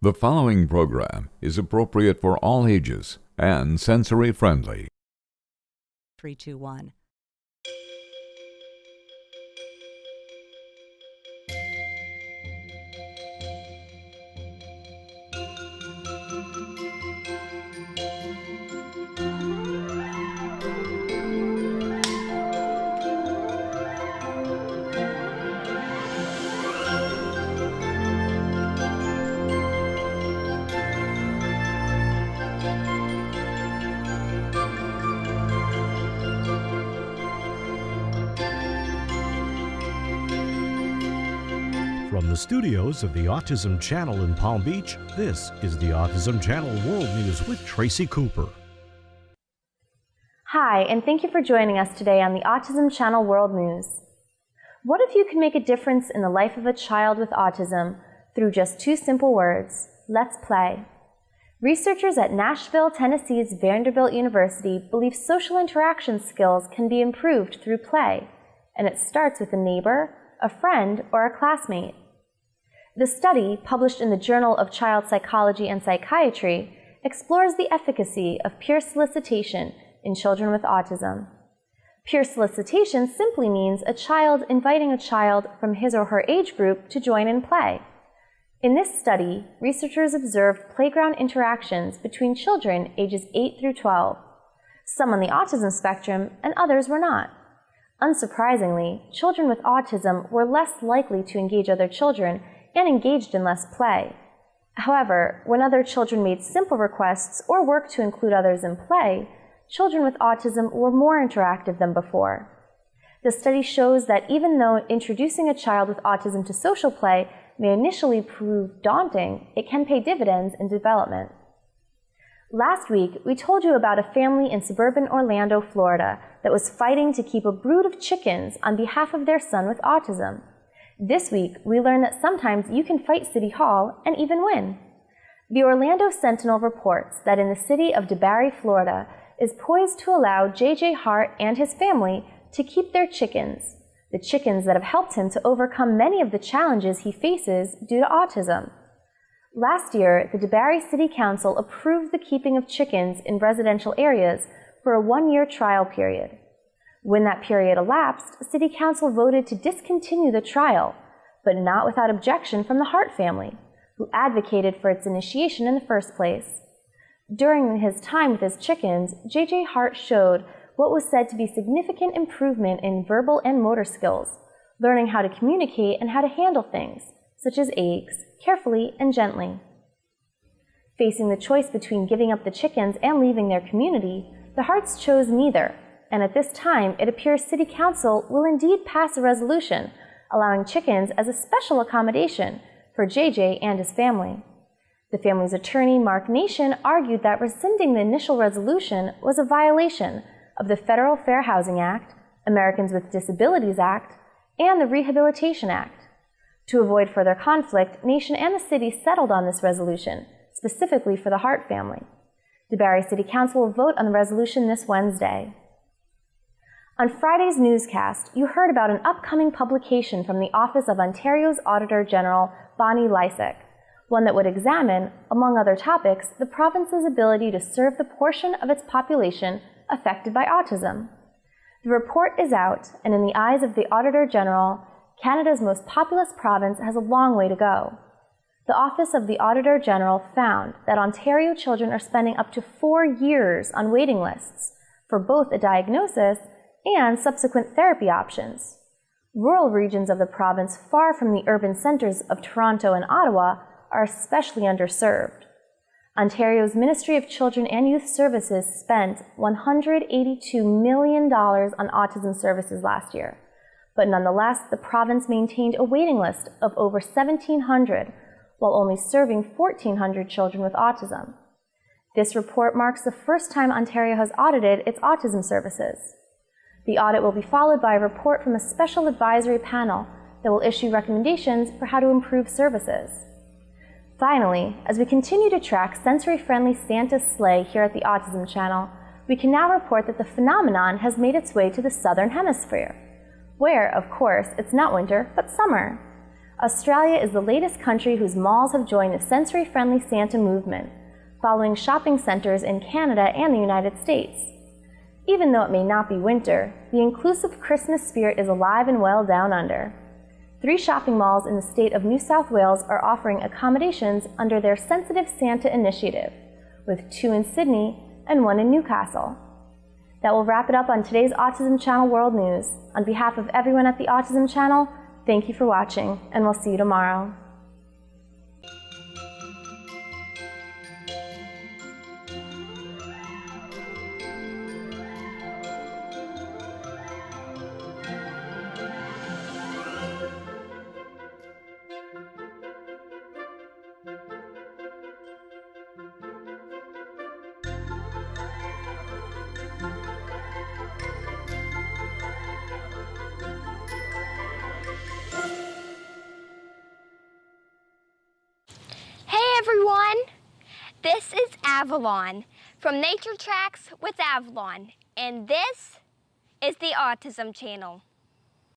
The following program is appropriate for all ages and sensory friendly. 3, 2, 1. From the studios of the Autism Channel in Palm Beach, this is the Autism Channel World News with Tracy Cooper. Hi, and thank you for joining us today on the Autism Channel World News. What if you could make a difference in the life of a child with autism through just 2 simple words? Let's play. Researchers at Nashville, Tennessee's Vanderbilt University believe social interaction skills can be improved through play, and it starts with a neighbor, a friend, or a classmate. The study, published in the Journal of Child Psychology and Psychiatry, explores the efficacy of peer solicitation in children with autism. Peer solicitation simply means a child inviting a child from his or her age group to join in play. In this study, researchers observed playground interactions between children ages 8 through 12, some on the autism spectrum and others were not. Unsurprisingly, children with autism were less likely to engage other children and engaged in less play. However, when other children made simple requests or worked to include others in play, children with autism were more interactive than before. The study shows that even though introducing a child with autism to social play may initially prove daunting, it can pay dividends in development. Last week, we told you about a family in suburban Orlando, Florida, that was fighting to keep a brood of chickens on behalf of their son with autism. This week, we learned that sometimes you can fight City Hall and even win. The Orlando Sentinel reports that in the city of DeBarry, Florida, is poised to allow J.J. Hart and his family to keep their chickens, the chickens that have helped him to overcome many of the challenges he faces due to autism. Last year, the DeBarry City Council approved the keeping of chickens in residential areas for a 1-year trial period. When that period elapsed, City Council voted to discontinue the trial, but not without objection from the Hart family, who advocated for its initiation in the first place. During his time with his chickens, J.J. Hart showed what was said to be significant improvement in verbal and motor skills, learning how to communicate and how to handle things, such as eggs, carefully and gently. Facing the choice between giving up the chickens and leaving their community, the Harts chose neither, and at this time it appears City Council will indeed pass a resolution allowing chickens as a special accommodation for JJ and his family. The family's attorney, Mark Nation, argued that rescinding the initial resolution was a violation of the Federal Fair Housing Act, Americans with Disabilities Act, and the Rehabilitation Act. To avoid further conflict, Nation and the city settled on this resolution, specifically for the Hart family. DeBarry City Council will vote on the resolution this Wednesday. On Friday's newscast, you heard about an upcoming publication from the Office of Ontario's Auditor General, Bonnie Lysyk, one that would examine, among other topics, the province's ability to serve the portion of its population affected by autism. The report is out, and in the eyes of the Auditor General, Canada's most populous province has a long way to go. The Office of the Auditor General found that Ontario children are spending up to 4 years on waiting lists for both a diagnosis and subsequent therapy options. Rural regions of the province far from the urban centres of Toronto and Ottawa are especially underserved. Ontario's Ministry of Children and Youth Services spent $182 million on autism services last year, but nonetheless, the province maintained a waiting list of over 1,700 while only serving 1,400 children with autism. This report marks the first time Ontario has audited its autism services. The audit will be followed by a report from a special advisory panel that will issue recommendations for how to improve services. Finally, as we continue to track sensory-friendly Santa's sleigh here at the Autism Channel, we can now report that the phenomenon has made its way to the Southern Hemisphere, where, of course, it's not winter, but summer. Australia is the latest country whose malls have joined the sensory-friendly Santa movement, following shopping centers in Canada and the United States. Even though it may not be winter, the inclusive Christmas spirit is alive and well down under. 3 shopping malls in the state of New South Wales are offering accommodations under their Sensitive Santa initiative, with 2 in Sydney and 1 in Newcastle. That will wrap it up on today's Autism Channel World News. On behalf of everyone at the Autism Channel, thank you for watching, and we'll see you tomorrow. Everyone, this is Avalon from Nature Tracks with Avalon, and this is the Autism Channel.